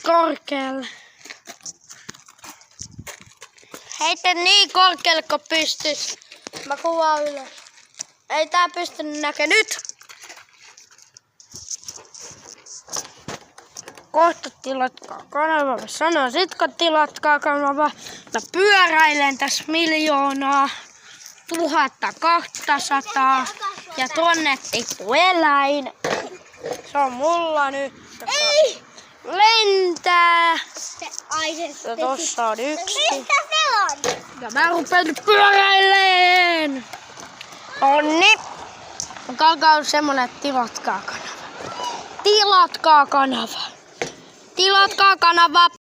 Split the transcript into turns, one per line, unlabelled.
korkealle. Heitä niin korkealle kun pystyis. Mä kuvaan ylös. Ei tää pystynyt näkee nyt. Kohta tilatkaa kanava. Mä sanon sit kun tilatkaa kanava. Mä pyöräilen tässä 1 200 000 ja tonne tippuu eläin. Se on mulla nyt.
Ei!
Lentää.
Ja
tossa on yksi.
Mistä se on?
Ja mä rupean nyt pyöräilemään. Onni. Kalka on semmonen, että tilatkaa kanava. Tilatkaa kanava. Tilatkaa kanava.